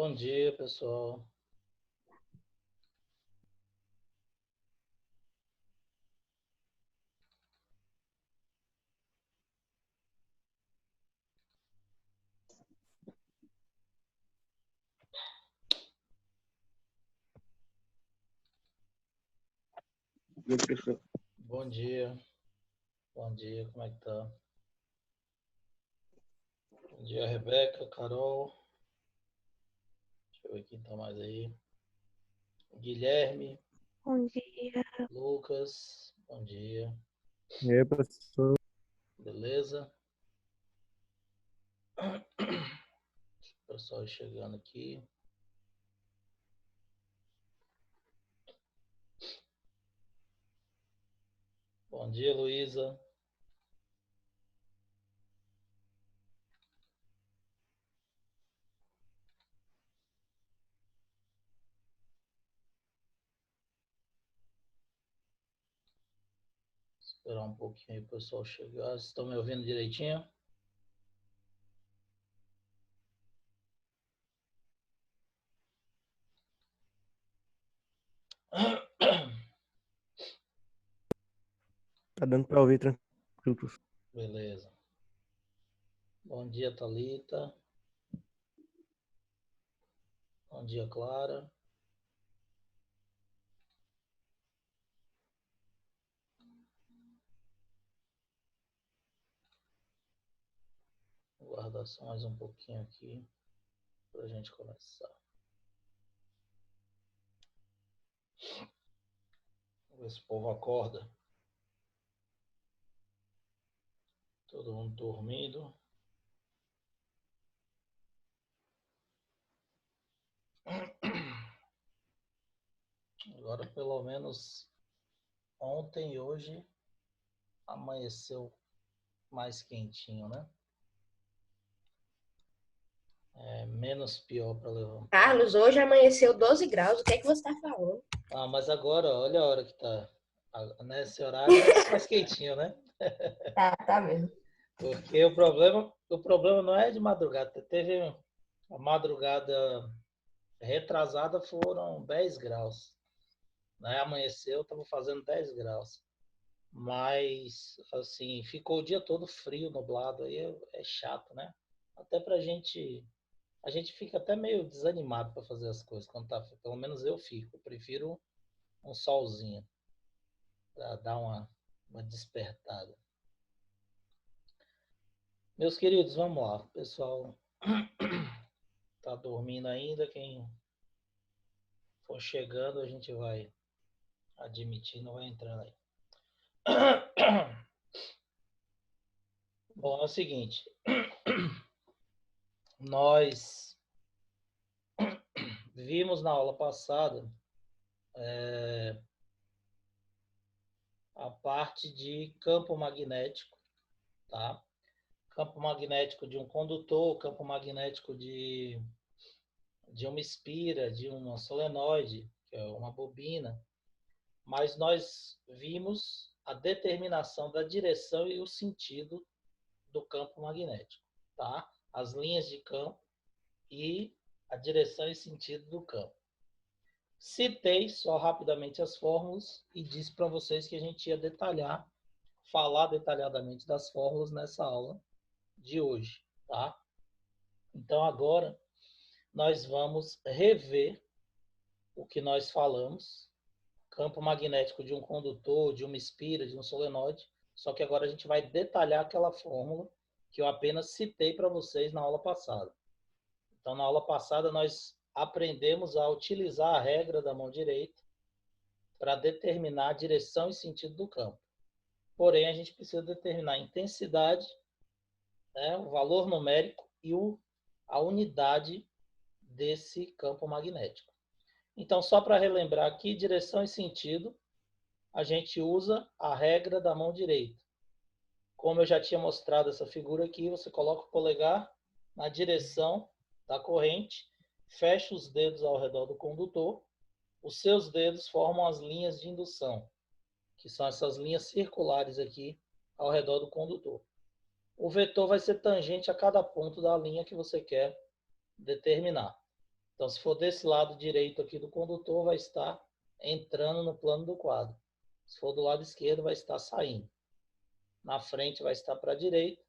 Bom dia, pessoal. Bom dia, professor. Bom dia. Bom dia, como é que tá? Bom dia, Rebeca, Carol. Deixa eu ver quem tá mais aí. Guilherme, Bom dia. Lucas, bom dia. E aí, professor? Beleza? O pessoal chegando aqui. Bom dia, Luísa. Esperar um pouquinho aí o pessoal chegar. Vocês estão me ouvindo direitinho? Tá dando para ouvir tranquilo, professor. Beleza. Bom dia, Thalita. Bom dia, Clara. Vou guardar só mais um pouquinho aqui para a gente começar. Vamos ver se o povo acorda. Todo mundo dormindo. Agora, pelo menos ontem e hoje amanheceu mais quentinho, né? É menos pior para levantar. Carlos, hoje amanheceu 12 graus. O que é que você está falando? Ah, mas agora, olha a hora que tá. Nesse horário é mais quentinho, né? Tá mesmo. Porque o problema não é de madrugada. Teve a madrugada retrasada foram 10 graus. Né? Amanheceu, estava fazendo 10 graus. Mas, assim, ficou o dia todo frio, nublado, aí é chato, né? Até pra gente. A gente fica até meio desanimado para fazer as coisas quando tá frio. Pelo menos eu fico. Eu prefiro um solzinho para dar uma despertada. Meus queridos, vamos lá. O pessoal tá dormindo ainda. Quem for chegando, a gente vai admitindo, vai entrando aí. Bom, é o seguinte. Nós vimos na aula passada a parte de campo magnético, tá? Campo magnético de um condutor, campo magnético de uma espira, de uma solenoide, que é uma bobina, mas nós vimos a determinação da direção e o sentido do campo magnético, tá? As linhas de campo e a direção e sentido do campo. Citei só rapidamente as fórmulas e disse para vocês que a gente ia falar detalhadamente das fórmulas nessa aula de hoje, tá? Então agora nós vamos rever o que nós falamos, campo magnético de um condutor, de uma espira, de um solenoide, só que agora a gente vai detalhar aquela fórmula que eu apenas citei para vocês na aula passada. Então, na aula passada, nós aprendemos a utilizar a regra da mão direita para determinar a direção e sentido do campo. Porém, a gente precisa determinar a intensidade, né, o valor numérico e a unidade desse campo magnético. Então, só para relembrar aqui, direção e sentido, a gente usa a regra da mão direita. Como eu já tinha mostrado essa figura aqui, você coloca o polegar na direção da corrente, fecha os dedos ao redor do condutor, os seus dedos formam as linhas de indução, que são essas linhas circulares aqui ao redor do condutor. O vetor vai ser tangente a cada ponto da linha que você quer determinar. Então, se for desse lado direito aqui do condutor, vai estar entrando no plano do quadro. Se for do lado esquerdo, vai estar saindo. Na frente vai estar para a direita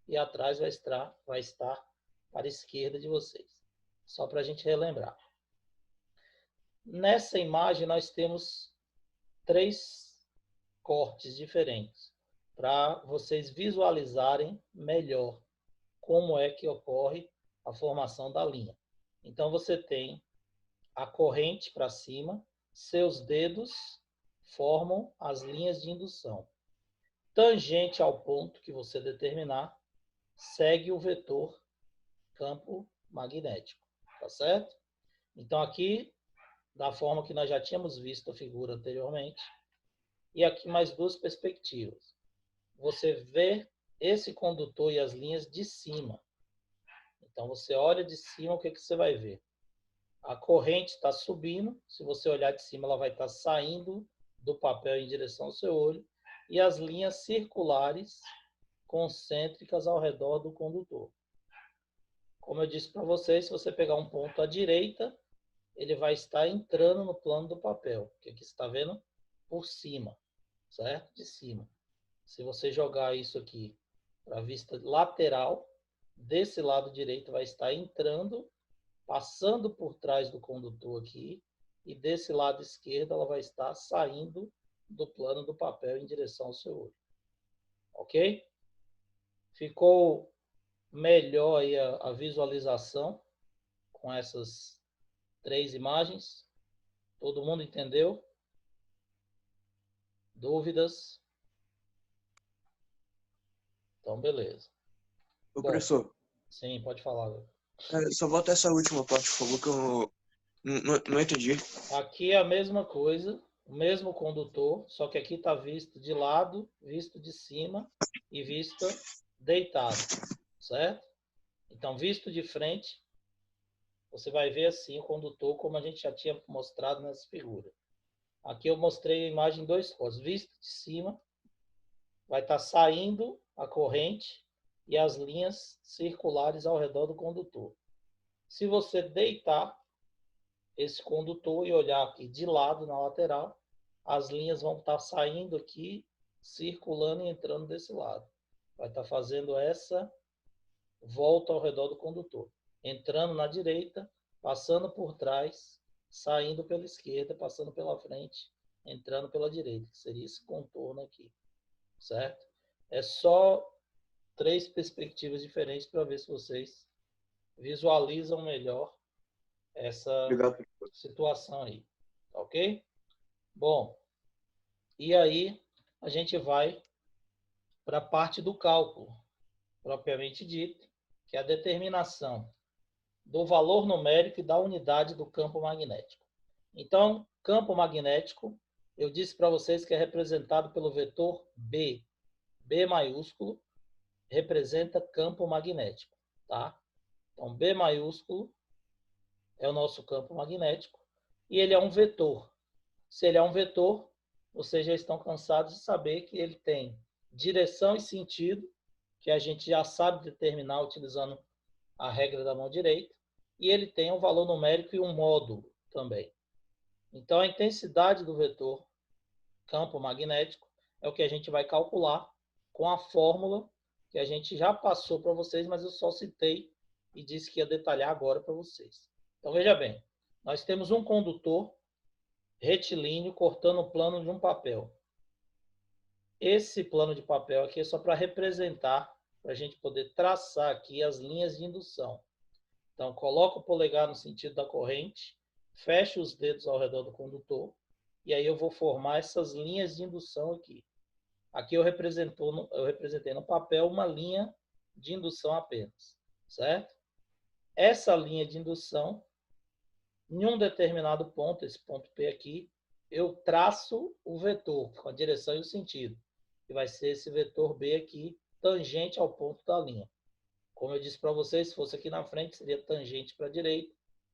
e atrás vai estar para a esquerda de vocês. Só para a gente relembrar. Nessa imagem, nós temos 3 cortes diferentes para vocês visualizarem melhor como é que ocorre a formação da linha. Então, você tem a corrente para cima, seus dedos formam as linhas de indução. Tangente ao ponto que você determinar, segue o vetor campo magnético, tá certo? Então, aqui, da forma que nós já tínhamos visto a figura anteriormente, e aqui mais 2 perspectivas. Você vê esse condutor e as linhas de cima. Então, você olha de cima, o que você vai ver? A corrente está subindo, se você olhar de cima, ela vai estar saindo do papel em direção ao seu olho, e as linhas circulares concêntricas ao redor do condutor. Como eu disse para vocês, se você pegar um ponto à direita, ele vai estar entrando no plano do papel, que aqui você está vendo por cima, certo? De cima. Se você jogar isso aqui para a vista lateral, desse lado direito vai estar entrando, passando por trás do condutor aqui, e desse lado esquerdo ela vai estar saindo do plano do papel em direção ao seu olho. Ok? Ficou melhor aí a visualização com essas 3 imagens? Todo mundo entendeu? Dúvidas? Então, beleza. Ô, Bom, professor, sim, pode falar. só volta essa última parte, por favor, que eu não entendi. Aqui é a mesma coisa, o mesmo condutor, só que aqui está visto de lado, visto de cima e vista deitado, certo? Então, visto de frente, você vai ver assim o condutor, como a gente já tinha mostrado nessa figura. Aqui eu mostrei a imagem em 2 cores. Visto de cima, vai estar saindo a corrente e as linhas circulares ao redor do condutor. Se você deitar esse condutor e olhar aqui de lado, na lateral, as linhas vão estar saindo aqui, circulando e entrando desse lado. Vai estar fazendo essa volta ao redor do condutor. Entrando na direita, passando por trás, saindo pela esquerda, passando pela frente, entrando pela direita, que seria esse contorno aqui, certo? É só 3 perspectivas diferentes para ver se vocês visualizam melhor essa Obrigado. situação aí, ok? Bom, e aí a gente vai para a parte do cálculo, propriamente dito, que é a determinação do valor numérico e da unidade do campo magnético. Então, campo magnético, eu disse para vocês que é representado pelo vetor B. B maiúsculo representa campo magnético, tá? Então, B maiúsculo é o nosso campo magnético e ele é um vetor. Se ele é um vetor, vocês já estão cansados de saber que ele tem direção e sentido, que a gente já sabe determinar utilizando a regra da mão direita, e ele tem um valor numérico e um módulo também. Então, a intensidade do vetor campo magnético é o que a gente vai calcular com a fórmula que a gente já passou para vocês, mas eu só citei e disse que ia detalhar agora para vocês. Então, veja bem, nós temos um condutor retilíneo cortando o plano de um papel. Esse plano de papel aqui é só para representar, para a gente poder traçar aqui as linhas de indução. Então, coloca o polegar no sentido da corrente, fecha os dedos ao redor do condutor, e aí eu vou formar essas linhas de indução aqui. Aqui eu representei no papel uma linha de indução apenas, certo? Essa linha de indução, em um determinado ponto, esse ponto P aqui, eu traço o vetor com a direção e o sentido, que vai ser esse vetor B aqui, tangente ao ponto da linha. Como eu disse para vocês, se fosse aqui na frente, seria tangente para a direita.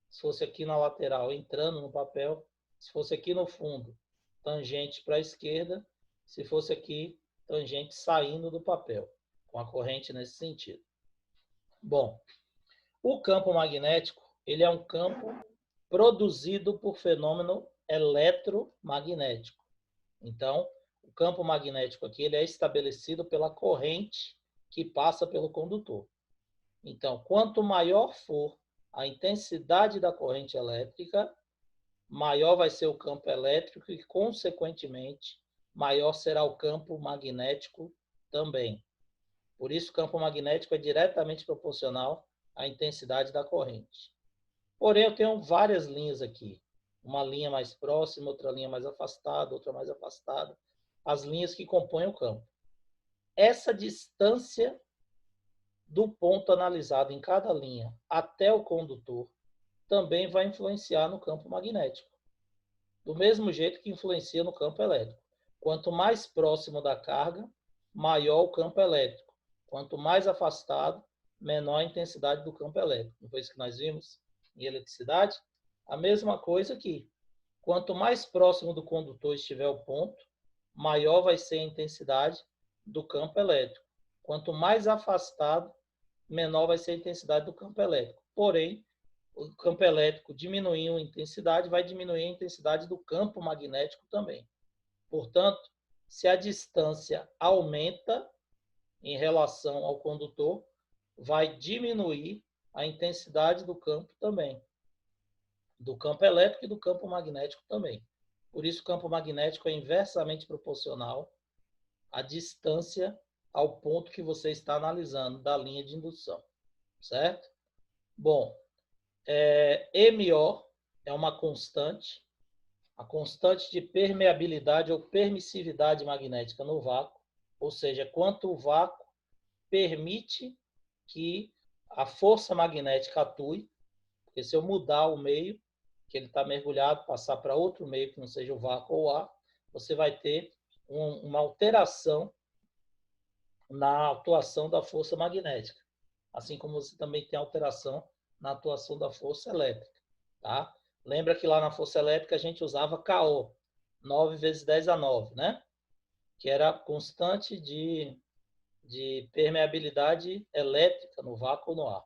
Se fosse aqui na lateral, entrando no papel. Se fosse aqui no fundo, tangente para a esquerda. Se fosse aqui, tangente saindo do papel, com a corrente nesse sentido. Bom, o campo magnético, ele é um campo produzido por fenômeno eletromagnético. Então, o campo magnético aqui ele é estabelecido pela corrente que passa pelo condutor. Então, quanto maior for a intensidade da corrente elétrica, maior vai ser o campo elétrico e, consequentemente, maior será o campo magnético também. Por isso, o campo magnético é diretamente proporcional à intensidade da corrente. Porém, eu tenho várias linhas aqui. Uma linha mais próxima, outra linha mais afastada, outra mais afastada. As linhas que compõem o campo. Essa distância do ponto analisado em cada linha até o condutor também vai influenciar no campo magnético. Do mesmo jeito que influencia no campo elétrico. Quanto mais próximo da carga, maior o campo elétrico. Quanto mais afastado, menor a intensidade do campo elétrico. Não foi isso que nós vimos em eletricidade? A mesma coisa aqui. Quanto mais próximo do condutor estiver o ponto, maior vai ser a intensidade do campo elétrico. Quanto mais afastado, menor vai ser a intensidade do campo elétrico. Porém, o campo elétrico diminuindo a intensidade, vai diminuir a intensidade do campo magnético também. Portanto, se a distância aumenta em relação ao condutor, vai diminuir a intensidade do campo também. Do campo elétrico e do campo magnético também. Por isso, o campo magnético é inversamente proporcional à distância ao ponto que você está analisando da linha de indução. Certo? Bom, MO é uma constante, a constante de permeabilidade ou permissividade magnética no vácuo, ou seja, quanto o vácuo permite que a força magnética atue, porque se eu mudar o meio que ele está mergulhado, passar para outro meio que não seja o vácuo ou o ar, você vai ter uma alteração na atuação da força magnética, assim como você também tem alteração na atuação da força elétrica. Tá? Lembra que lá na força elétrica a gente usava KO, 9 vezes 10 a 9, né? Que era a constante de permeabilidade elétrica no vácuo ou no ar.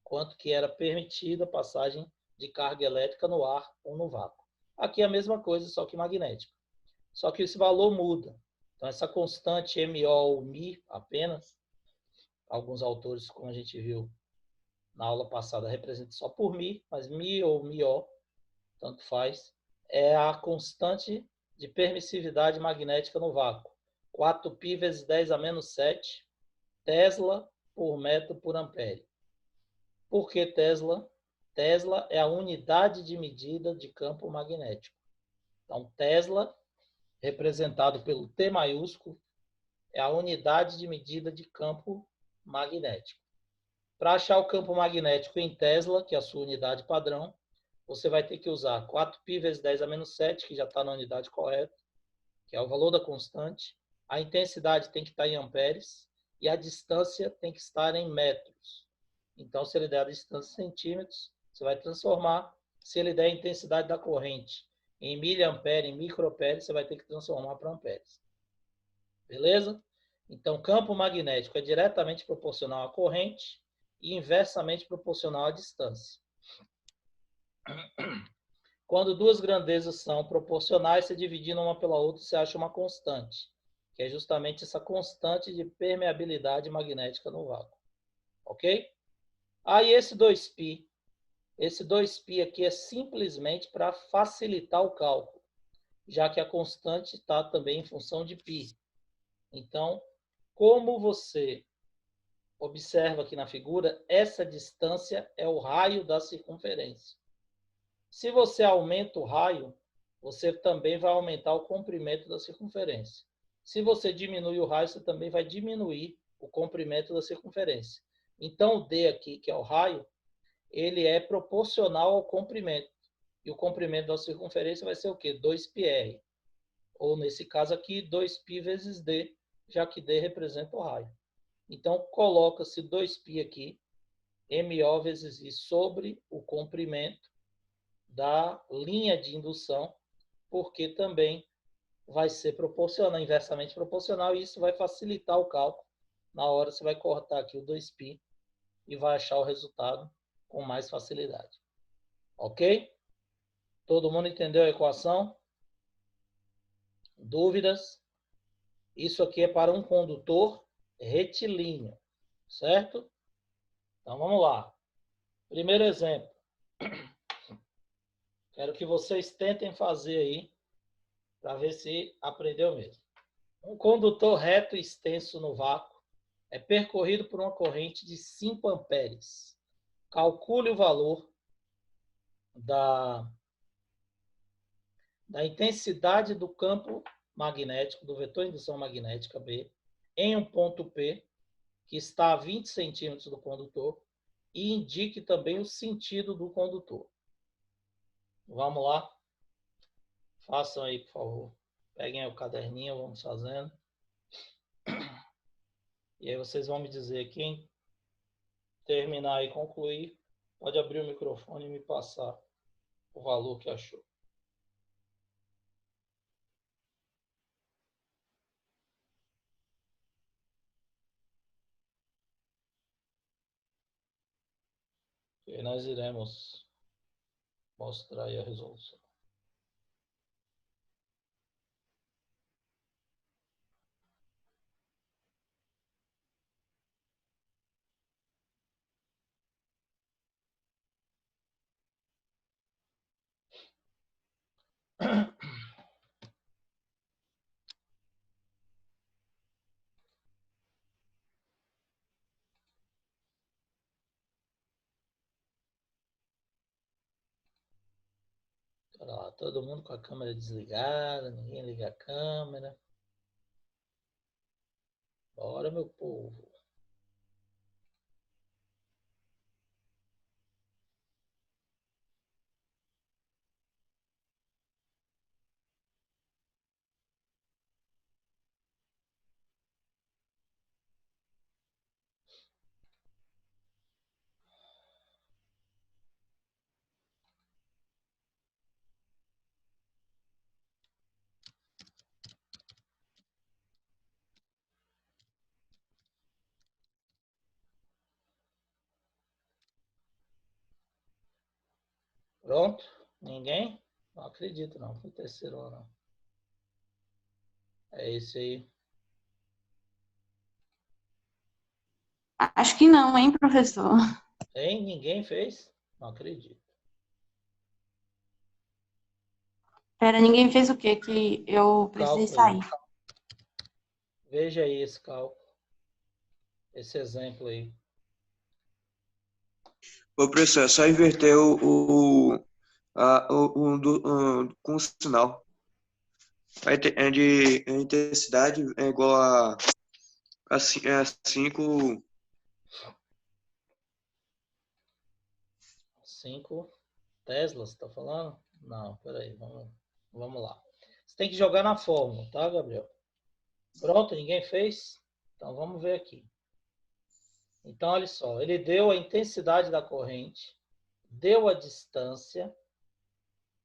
Quanto que era permitida a passagem de carga elétrica no ar ou no vácuo. Aqui é a mesma coisa, só que magnética. Só que esse valor muda. Então, essa constante MO ou Mi apenas, alguns autores, como a gente viu na aula passada, representam só por Mi, mas Mi ou MiO, tanto faz, é a constante de permissividade magnética no vácuo. 4π vezes 10 a menos 7 Tesla por metro por ampere. Por que Tesla? Tesla é a unidade de medida de campo magnético. Então, Tesla, representado pelo T maiúsculo, é a unidade de medida de campo magnético. Para achar o campo magnético em Tesla, que é a sua unidade padrão, você vai ter que usar 4π vezes 10 a menos 7, que já está na unidade correta, que é o valor da constante. A intensidade tem que estar em amperes e a distância tem que estar em metros. Então, se ele der a distância em centímetros, você vai transformar. Se ele der a intensidade da corrente em miliampere, em microampere, você vai ter que transformar para amperes. Beleza? Então, campo magnético é diretamente proporcional à corrente e inversamente proporcional à distância. Quando duas grandezas são proporcionais, se dividindo uma pela outra, você acha uma constante, que é justamente essa constante de permeabilidade magnética no vácuo. Ok? Aí esse 2π aqui é simplesmente para facilitar o cálculo, já que a constante está também em função de π. Então, como você observa aqui na figura, essa distância é o raio da circunferência. Se você aumenta o raio, você também vai aumentar o comprimento da circunferência. Se você diminui o raio, você também vai diminuir o comprimento da circunferência. Então, o D aqui, que é o raio, ele é proporcional ao comprimento. E o comprimento da circunferência vai ser o quê? 2πr. Ou, nesse caso aqui, 2π vezes D, já que D representa o raio. Então, coloca-se 2π aqui, MO vezes I, sobre o comprimento da linha de indução, porque também vai ser proporcional, inversamente proporcional, e isso vai facilitar o cálculo. Na hora você vai cortar aqui o 2π e vai achar o resultado com mais facilidade. Ok? Todo mundo entendeu a equação? Dúvidas? Isso aqui é para um condutor retilíneo, certo? Então vamos lá. Primeiro exemplo. Quero que vocês tentem fazer aí para ver se aprendeu mesmo. Um condutor reto e extenso no vácuo é percorrido por uma corrente de 5 amperes. Calcule o valor da intensidade do campo magnético, do vetor de indução magnética B, em um ponto P, que está a 20 centímetros do condutor, e indique também o sentido do condutor. Vamos lá? Façam aí, por favor. Peguem aí o caderninho, vamos fazendo. E aí vocês vão me dizer, quem terminar e concluir, pode abrir o microfone e me passar o valor que achou. E aí nós iremos mostrar aí a resolução. Olha lá, todo mundo com a câmera desligada, ninguém liga a câmera. Bora, meu povo. Pronto? Ninguém? Não acredito não, foi terceiro ano não. É esse aí. Acho que não, hein, professor? Hein? Ninguém fez? Não acredito. Pera, ninguém fez o quê? Que eu precisei Cálculo aí. sair. Veja aí esse cálculo. Esse exemplo aí. Ô, professor, é só inverter com o sinal. A intensidade é igual a 5. 5 Teslas, tá falando? Não, peraí, vamos lá. Você tem que jogar na fórmula, tá, Gabriel? Pronto, ninguém fez? Então vamos ver aqui. Então, olha só, ele deu a intensidade da corrente, deu a distância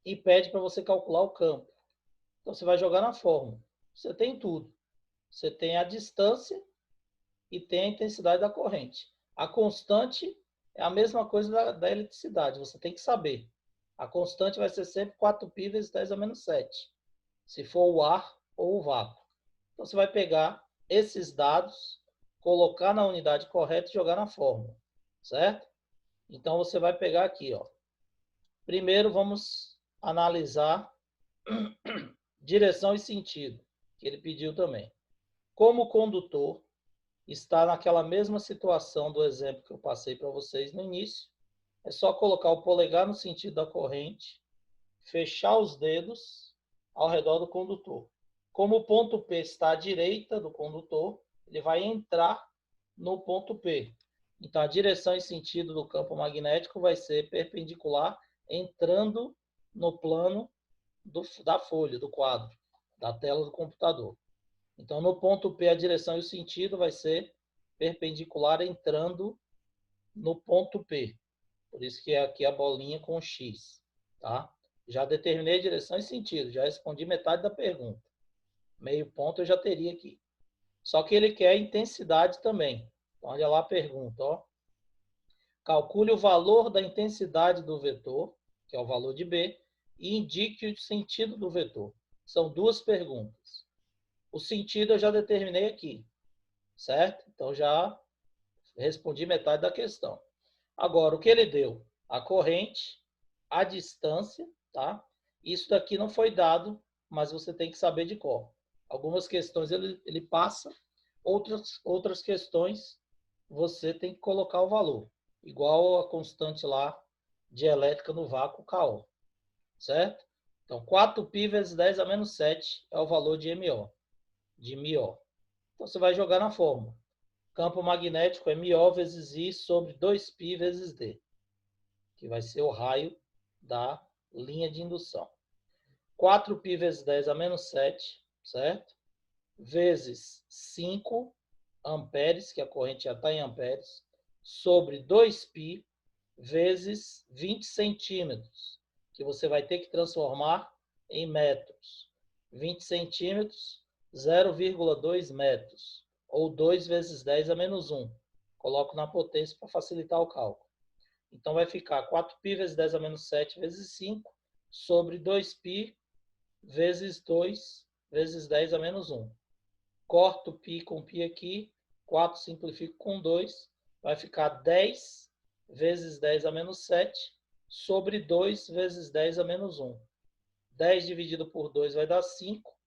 e pede para você calcular o campo. Então, você vai jogar na fórmula. Você tem tudo. Você tem a distância e tem a intensidade da corrente. A constante é a mesma coisa da eletricidade, você tem que saber. A constante vai ser sempre 4π vezes 10 a menos 7, se for o ar ou o vácuo. Então, você vai pegar esses dados, colocar na unidade correta e jogar na fórmula, certo? Então, você vai pegar aqui, ó. Primeiro, vamos analisar direção e sentido, que ele pediu também. Como o condutor está naquela mesma situação do exemplo que eu passei para vocês no início, é só colocar o polegar no sentido da corrente, fechar os dedos ao redor do condutor. Como o ponto P está à direita do condutor, ele vai entrar no ponto P. Então, a direção e sentido do campo magnético vai ser perpendicular, entrando no plano da folha, do quadro, da tela do computador. Então, no ponto P, a direção e o sentido vai ser perpendicular entrando no ponto P. Por isso que é aqui a bolinha com X. Tá? Já determinei a direção e sentido, já respondi metade da pergunta. Meio ponto eu já teria aqui. Só que ele quer intensidade também. Então, olha lá a pergunta. Ó. Calcule o valor da intensidade do vetor que é o valor de B, e indique o sentido do vetor. São duas perguntas. O sentido eu já determinei aqui, certo? Então, já respondi metade da questão. Agora, o que ele deu? A corrente, a distância, tá? Isso daqui não foi dado, mas você tem que saber de cor. Algumas questões ele passa, outras questões você tem que colocar o valor. Igual a constante lá de elétrica no vácuo, KO. Certo? Então, 4π vezes 10 a menos 7 é o valor de MO, de μ. Então, você vai jogar na fórmula. Campo magnético é μ vezes I sobre 2π vezes D, que vai ser o raio da linha de indução. 4π vezes 10 a menos 7, certo? Vezes 5 amperes, que a corrente já está em amperes, sobre 2π vezes 20 centímetros, que você vai ter que transformar em metros. 20 centímetros, 0,2 metros, ou 2 vezes 10 a menos 1. Coloco na potência para facilitar o cálculo. Então, vai ficar 4π vezes 10 a menos 7 vezes 5, sobre 2π vezes 2 vezes 10 a menos 1. Corto π com π aqui, 4 simplifico com 2, vai ficar 10 vezes 10 a menos 7, sobre 2 vezes 10 a menos 1. 10 dividido por 2 vai dar 5.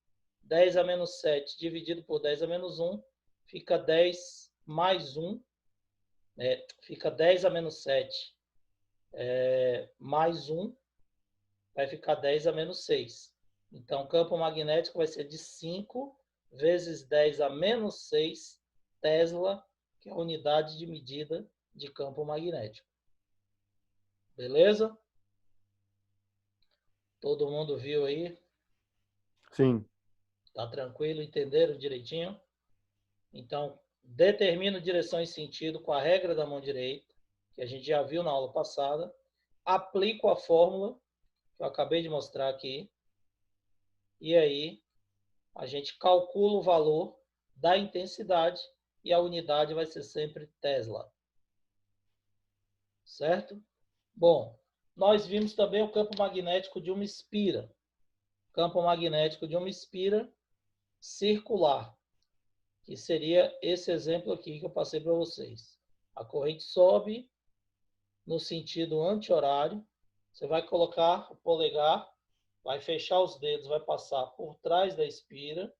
10 a menos 7 dividido por 10 a menos 1, fica 10 mais 1. Fica 10 a menos 7 mais 1, vai ficar 10 a menos 6. Então, o campo magnético vai ser de 5 vezes 10 a menos 6 Tesla, que é a unidade de medida de campo magnético. Beleza? Todo mundo viu aí? Sim. Tá tranquilo? Entenderam direitinho? Então, determino direção e sentido com a regra da mão direita, que a gente já viu na aula passada. Aplico a fórmula, que eu acabei de mostrar aqui. E aí, a gente calcula o valor da intensidade e a unidade vai ser sempre Tesla. Certo? Bom, nós vimos também o campo magnético de uma espira. Campo magnético de uma espira circular, que seria esse exemplo aqui que eu passei para vocês. A corrente sobe no sentido anti-horário, você vai colocar o polegar, vai fechar os dedos, vai passar por trás da espira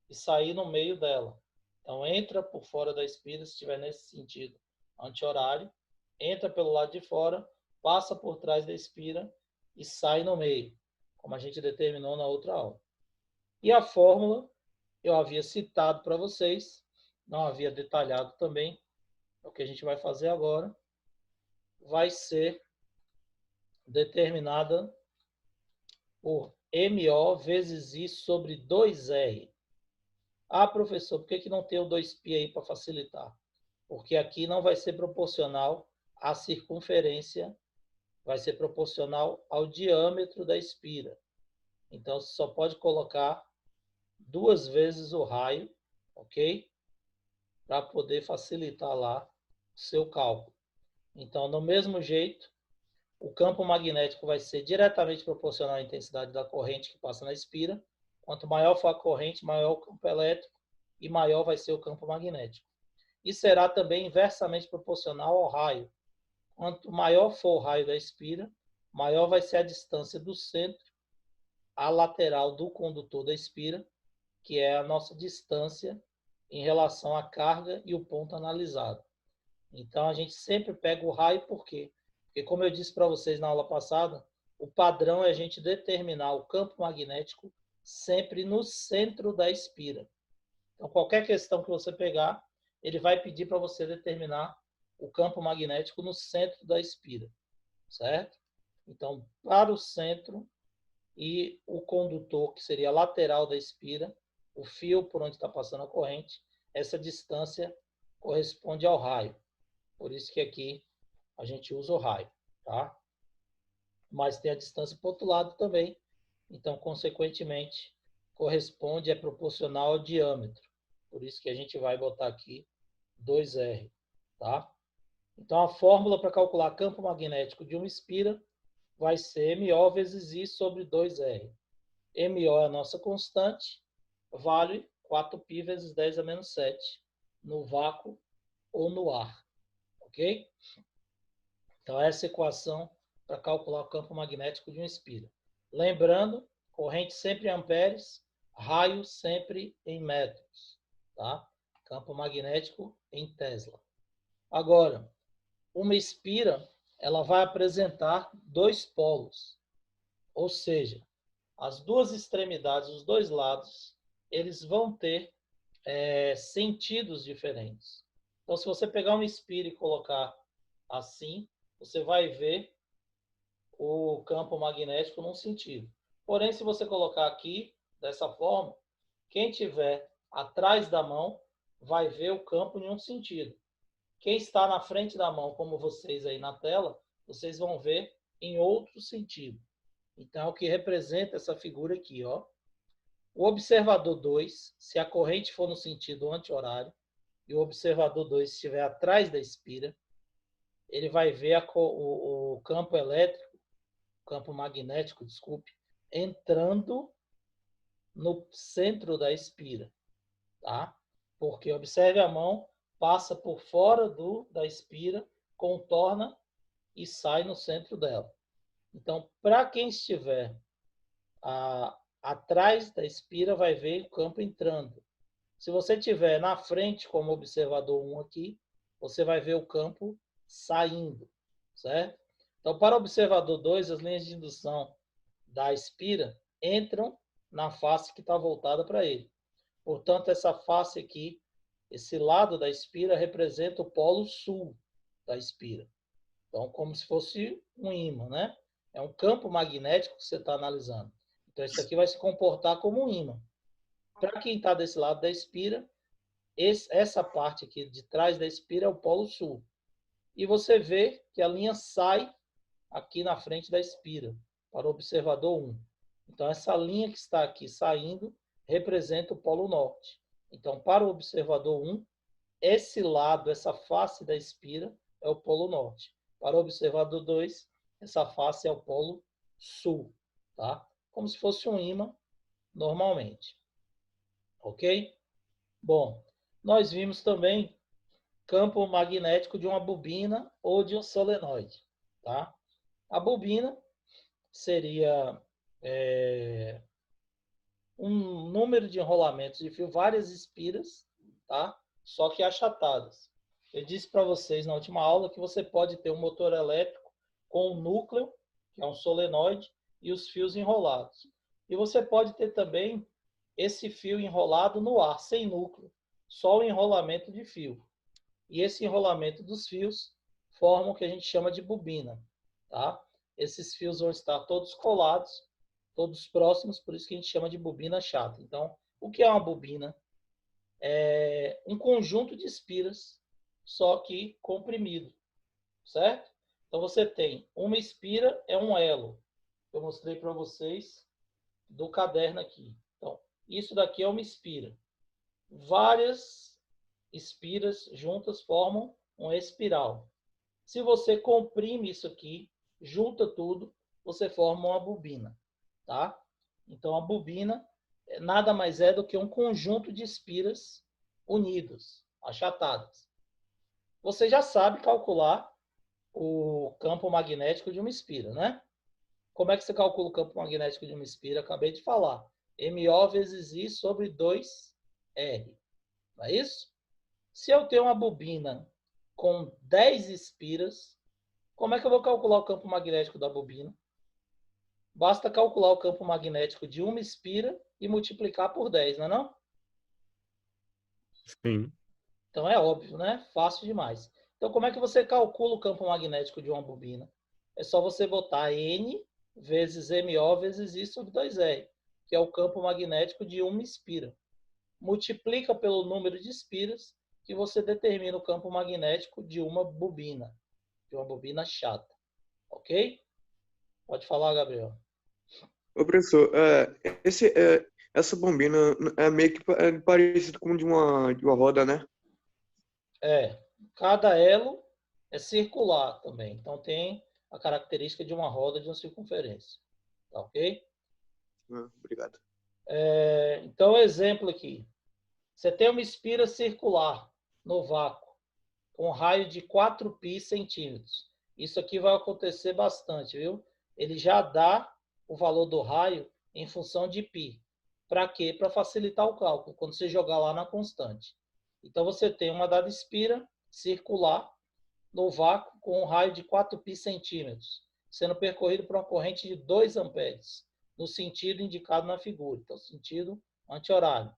e sair no meio dela. Então, entra por fora da espira, se estiver nesse sentido anti-horário, entra pelo lado de fora, passa por trás da espira e sai no meio, como a gente determinou na outra aula. E a fórmula eu havia citado para vocês, não havia detalhado também, é o que a gente vai fazer agora, vai ser determinada por MO vezes I sobre 2R. Ah, professor, por que não tem o 2π aí para facilitar? Porque aqui não vai ser proporcional à circunferência, vai ser proporcional ao diâmetro da espira. Então, você só pode colocar 2 vezes o raio, ok? Para poder facilitar lá o seu cálculo. Então, do mesmo jeito, o campo magnético vai ser diretamente proporcional à intensidade da corrente que passa na espira. Quanto maior for a corrente, maior o campo elétrico e maior vai ser o campo magnético. E será também inversamente proporcional ao raio. Quanto maior for o raio da espira, maior vai ser a distância do centro à lateral do condutor da espira, que é a nossa distância em relação à carga e o ponto analisado. Então, a gente sempre pega o raio, por quê? Porque, como eu disse para vocês na aula passada, o padrão é a gente determinar o campo magnético sempre no centro da espira. Então, qualquer questão que você pegar, ele vai pedir para você determinar o campo magnético no centro da espira, certo? Então, para o centro e o condutor, que seria a lateral da espira, o fio por onde está passando a corrente, essa distância corresponde ao raio. Por isso que aqui a gente usa o raio, tá? Mas tem a distância para o outro lado também. Então, consequentemente, corresponde, é proporcional ao diâmetro. Por isso que a gente vai botar aqui 2R, tá? Então, a fórmula para calcular campo magnético de uma espira vai ser MO vezes I sobre 2R. MO é a nossa constante, vale 4π vezes 10 a menos 7 no vácuo ou no ar. Ok? Então, essa é a equação para calcular o campo magnético de um espira. Lembrando, corrente sempre em amperes, raio sempre em metros. Tá? Campo magnético em Tesla. Agora, uma espira, ela vai apresentar dois polos. Ou seja, as duas extremidades, os dois lados, eles vão ter sentidos diferentes. Então, se você pegar uma espira e colocar assim, você vai ver o campo magnético num sentido. Porém, se você colocar aqui, dessa forma, quem tiver atrás da mão vai ver o campo em um sentido. Quem está na frente da mão, como vocês aí na tela, vocês vão ver em outro sentido. Então, é o que representa essa figura aqui, ó. O observador 2, se a corrente for no sentido anti-horário, e o observador 2 estiver atrás da espira, ele vai ver o campo elétrico, campo magnético, desculpe, entrando no centro da espira, tá? Porque, observe a mão, passa por fora da espira, contorna e sai no centro dela. Então, para quem estiver atrás da espira, vai ver o campo entrando. Se você estiver na frente, como observador 1 aqui, você vai ver o campo saindo, certo? Então, para o observador 2, as linhas de indução da espira entram na face que está voltada para ele. Portanto, essa face aqui, esse lado da espira, representa o polo sul da espira. Então, como se fosse um ímã, né? É um campo magnético que você está analisando. Então, isso aqui vai se comportar como um ímã. Para quem está desse lado da espira, essa parte aqui de trás da espira é o polo sul. E você vê que a linha sai aqui na frente da espira, para o observador 1. Então, essa linha que está aqui saindo representa o polo norte. Então, para o observador 1, esse lado, essa face da espira é o polo norte. Para o observador 2, essa face é o polo sul, tá? Como se fosse um ímã normalmente. Ok? Bom, nós vimos também campo magnético de uma bobina ou de um solenoide, tá? A bobina seria um número de enrolamentos de fio, várias espiras, tá? Só que achatadas. Eu disse para vocês na última aula que você pode ter um motor elétrico com um núcleo, que é um solenoide, e os fios enrolados. E você pode ter também esse fio enrolado no ar, sem núcleo, só o enrolamento de fio. E esse enrolamento dos fios forma o que a gente chama de bobina, tá? Esses fios vão estar todos colados, todos próximos, por isso que a gente chama de bobina chata. Então, o que é uma bobina? É um conjunto de espiras, só que comprimido, certo? Então, você tem uma espira, é um elo. Eu mostrei para vocês do caderno aqui. Então, isso daqui é uma espira. Várias espiras juntas formam uma espiral. Se você comprime isso aqui, junta tudo, você forma uma bobina, tá? Então, a bobina nada mais é do que um conjunto de espiras unidas, achatadas. Você já sabe calcular o campo magnético de uma espira, né? Como é que você calcula o campo magnético de uma espira? Acabei de falar. MO vezes I sobre 2R. Não é isso? Se eu tenho uma bobina com 10 espiras, como é que eu vou calcular o campo magnético da bobina? Basta calcular o campo magnético de uma espira e multiplicar por 10, não é não? Sim. Então é óbvio, né? Fácil demais. Então como é que você calcula o campo magnético de uma bobina? É só você botar N vezes MO vezes I sobre 2R, que é o campo magnético de uma espira. Multiplica pelo número de espiras que você determina o campo magnético de uma bobina chata. Ok? Pode falar, Gabriel. Ô, professor, essa bombina é meio que parecido com de uma roda, né? Cada elo é circular também. Então tem a característica de uma roda de uma circunferência. Tá ok? Obrigado. Então, exemplo aqui. Você tem uma espira circular no vácuo, com raio de 4π centímetros. Isso aqui vai acontecer bastante, viu? Ele já dá o valor do raio em função de π. Para quê? Para facilitar o cálculo, quando você jogar lá na constante. Então, você tem uma dada espira circular no vácuo com um raio de 4π centímetros, sendo percorrido por uma corrente de 2 amperes, no sentido indicado na figura, então, sentido anti-horário.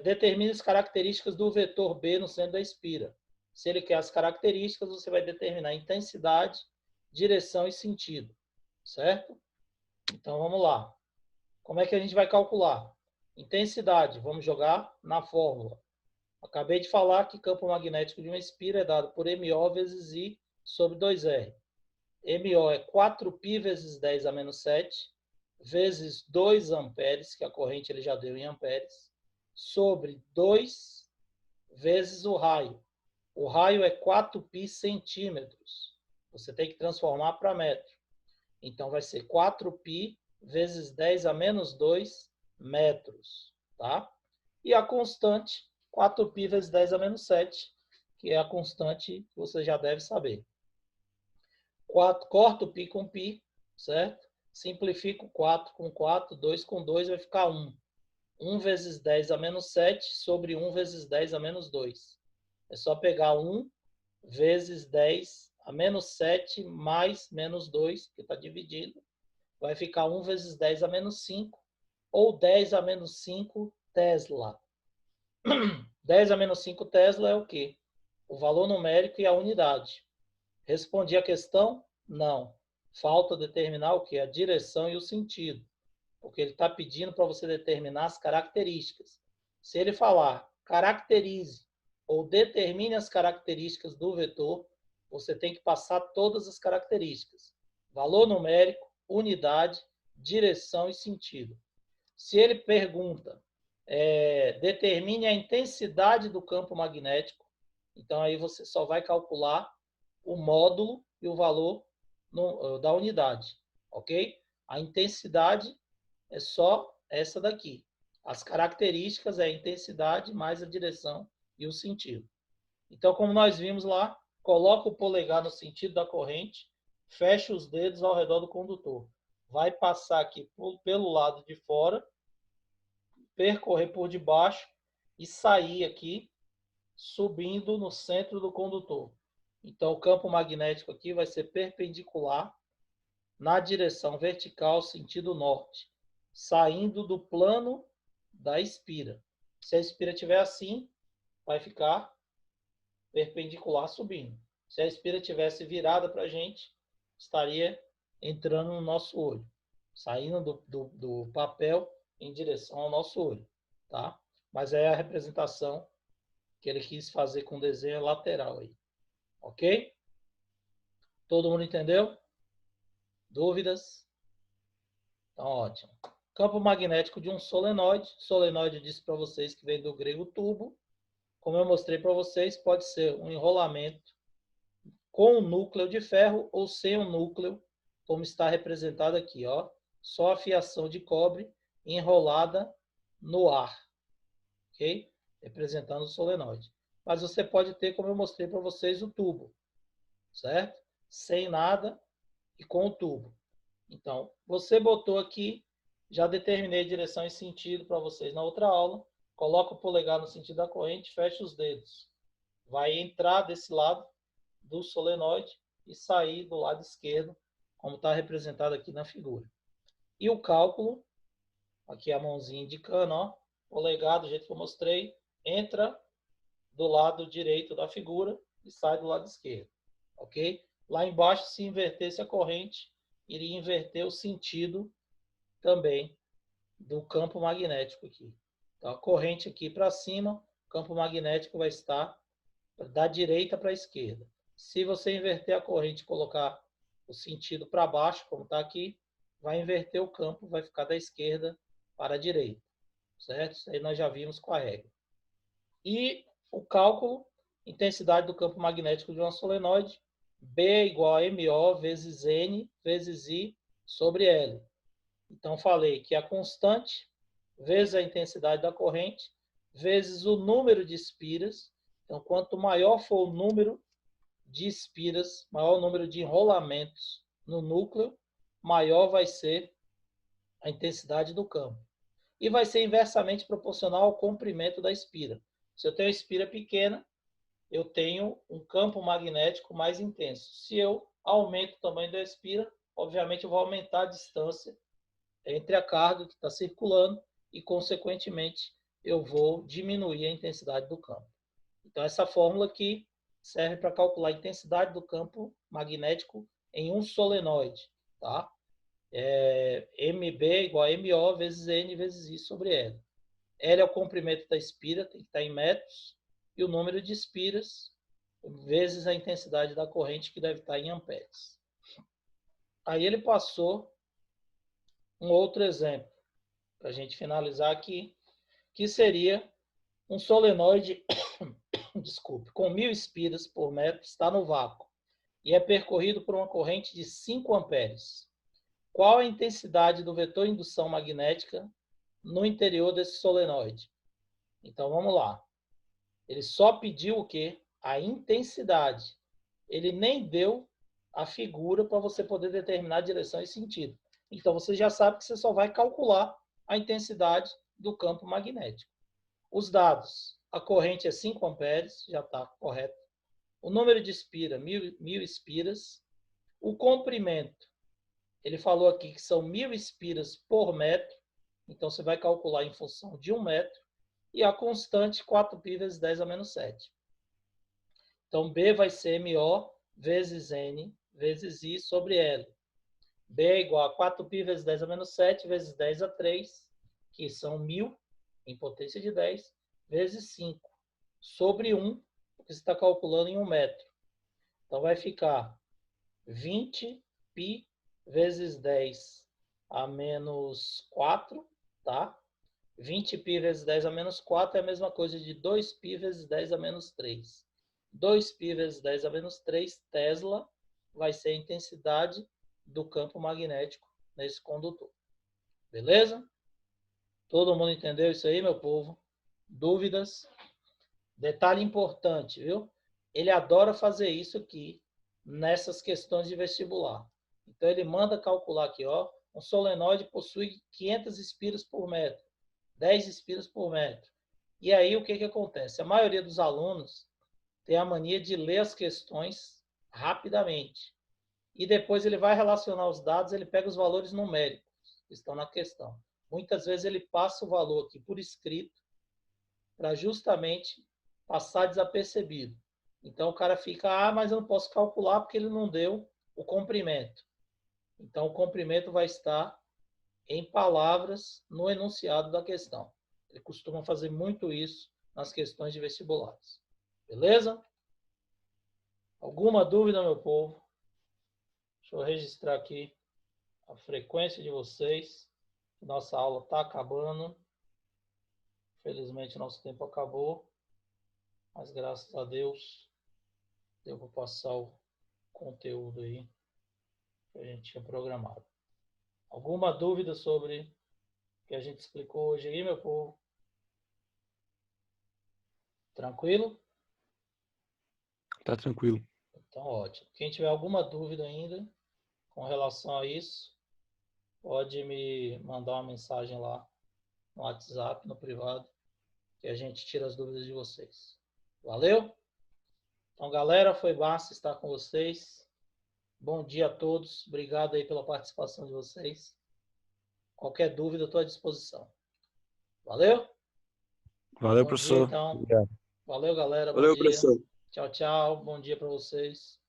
Determine as características do vetor B no centro da espira. Se ele quer as características, você vai determinar a intensidade, direção e sentido, certo? Então, vamos lá. Como é que a gente vai calcular? Intensidade, vamos jogar na fórmula. Acabei de falar que campo magnético de uma espira é dado por MO vezes I sobre 2R. MO é 4π vezes 10 a menos 7, vezes 2 amperes, que a corrente ele já deu em amperes, sobre 2 vezes o raio. O raio é 4π centímetros. Você tem que transformar para metro. Então, vai ser 4π vezes 10 a menos 2 metros. Tá? E a constante, 4π vezes 10 a menos 7, que é a constante que você já deve saber. Corto π com π, certo? Simplifico 4 com 4, 2 com 2, vai ficar 1. 1 vezes 10 a menos 7 sobre 1 vezes 10 a menos 2. É só pegar 1 vezes 10 a menos 7 mais menos 2, que está dividido. Vai ficar 1 vezes 10 a menos 5, ou 10 a menos 5 Tesla. 10 a menos 5 Tesla é o quê? O valor numérico e a unidade. Respondi a questão? Não. Falta determinar o quê? A direção e o sentido. Porque ele está pedindo para você determinar as características. Se ele falar caracterize ou determine as características do vetor, você tem que passar todas as características. Valor numérico, unidade, direção e sentido. Se ele pergunta, determine a intensidade do campo magnético, então aí você só vai calcular o módulo e o valor da unidade, ok? A intensidade é só essa daqui. As características é a intensidade mais a direção e o sentido. Então, como nós vimos lá, coloca o polegar no sentido da corrente, fecha os dedos ao redor do condutor. Vai passar aqui pelo lado de fora, percorrer por debaixo e sair aqui, subindo no centro do condutor. Então, o campo magnético aqui vai ser perpendicular na direção vertical, sentido norte, saindo do plano da espira. Se a espira estiver assim, vai ficar perpendicular subindo. Se a espira tivesse virada para a gente, estaria entrando no nosso olho, saindo do papel em direção ao nosso olho, tá? Mas é a representação que ele quis fazer com desenho lateral aí, ok? Todo mundo entendeu? Dúvidas? Então, ótimo. Campo magnético de um solenoide. Solenoide, eu disse para vocês que vem do grego tubo. Como eu mostrei para vocês, pode ser um enrolamento com um núcleo de ferro ou sem um núcleo, como está representado aqui, ó. Só a fiação de cobre enrolada no ar, ok? Representando o solenoide. Mas você pode ter, como eu mostrei para vocês, o tubo, certo? Sem nada e com o tubo. Então, você botou aqui, já determinei a direção e sentido para vocês na outra aula. Coloca o polegar no sentido da corrente, fecha os dedos. Vai entrar desse lado do solenoide e sair do lado esquerdo, como está representado aqui na figura. E o cálculo, aqui a mãozinha indicando, ó, polegar do jeito que eu mostrei, entra do lado direito da figura e sai do lado esquerdo, ok? Lá embaixo, se invertesse a corrente, iria inverter o sentido também do campo magnético aqui. Então, a corrente aqui para cima, o campo magnético vai estar da direita para a esquerda. Se você inverter a corrente e colocar o sentido para baixo, como está aqui, vai inverter o campo, vai ficar da esquerda para a direita, certo? Isso aí nós já vimos com a regra. E o cálculo, intensidade do campo magnético de uma solenoide, B é igual a MO vezes N vezes I sobre L. Então, falei que a constante vezes a intensidade da corrente vezes o número de espiras. Então, quanto maior for o número de espiras, maior o número de enrolamentos no núcleo, maior vai ser a intensidade do campo. E vai ser inversamente proporcional ao comprimento da espira. Se eu tenho uma espira pequena, eu tenho um campo magnético mais intenso. Se eu aumento o tamanho da espira, obviamente eu vou aumentar a distância entre a carga que está circulando e, consequentemente, eu vou diminuir a intensidade do campo. Então, essa fórmula aqui serve para calcular a intensidade do campo magnético em um solenoide, tá? MB igual a MO vezes N vezes I sobre L. L é o comprimento da espira, tem que estar em metros, e o número de espiras vezes a intensidade da corrente, que deve estar em amperes. Aí ele passou um outro exemplo, para a gente finalizar aqui, que seria um solenoide, desculpe, com 1000 espiras por metro, está no vácuo e é percorrido por uma corrente de 5 amperes. Qual a intensidade do vetor indução magnética no interior desse solenoide? Então, vamos lá. Ele só pediu o quê? A intensidade. Ele nem deu a figura para você poder determinar a direção e sentido. Então, você já sabe que você só vai calcular a intensidade do campo magnético. Os dados. A corrente é 5 amperes, já está correto. O número de espira, 1000 espiras. O comprimento. Ele falou aqui que são 1000 espiras por metro. Então, você vai calcular em função de 1 metro. E a constante, 4π vezes 10 a menos 7. Então, B vai ser MO vezes N vezes I sobre L. B é igual a 4π vezes 10 a menos 7 vezes 10 a 3, que são 1000 em potência de 10, vezes 5, sobre 1, porque você está calculando em 1 metro. Então, vai ficar 20π vezes 10 a menos 4, tá? 20π vezes 10 a menos 4 é a mesma coisa de 2π vezes 10 a menos 3. 2π vezes 10 a menos 3, Tesla, vai ser a intensidade do campo magnético nesse condutor. Beleza? Todo mundo entendeu isso aí, meu povo? Dúvidas? Detalhe importante, viu? Ele adora fazer isso aqui nessas questões de vestibular. Então, ele manda calcular aqui, ó. Um solenoide possui 500 espiras por metro. 10 espiras por metro. E aí, o que acontece? A maioria dos alunos tem a mania de ler as questões rapidamente. E depois ele vai relacionar os dados, ele pega os valores numéricos que estão na questão. Muitas vezes ele passa o valor aqui por escrito para justamente passar desapercebido. Então, o cara fica, mas eu não posso calcular porque ele não deu o comprimento. Então, o comprimento vai estar em palavras no enunciado da questão. Ele costuma fazer muito isso nas questões de vestibulares. Beleza? Alguma dúvida, meu povo? Deixa eu registrar aqui a frequência de vocês. Nossa aula está acabando. Infelizmente, nosso tempo acabou. Mas, graças a Deus, eu vou passar o conteúdo aí que a gente tinha programado. Alguma dúvida sobre o que a gente explicou hoje aí, meu povo? Tranquilo? Tá tranquilo. Então, ótimo. Quem tiver alguma dúvida ainda com relação a isso, pode me mandar uma mensagem lá no WhatsApp, no privado, que a gente tira as dúvidas de vocês. Valeu? Então, galera, foi massa estar com vocês. Bom dia a todos. Obrigado aí pela participação de vocês. Qualquer dúvida, eu estou à disposição. Valeu? Valeu, Bom professor. dia, então. Obrigado. Valeu, galera. Bom Valeu, dia. professor. Tchau, tchau. Bom dia para vocês.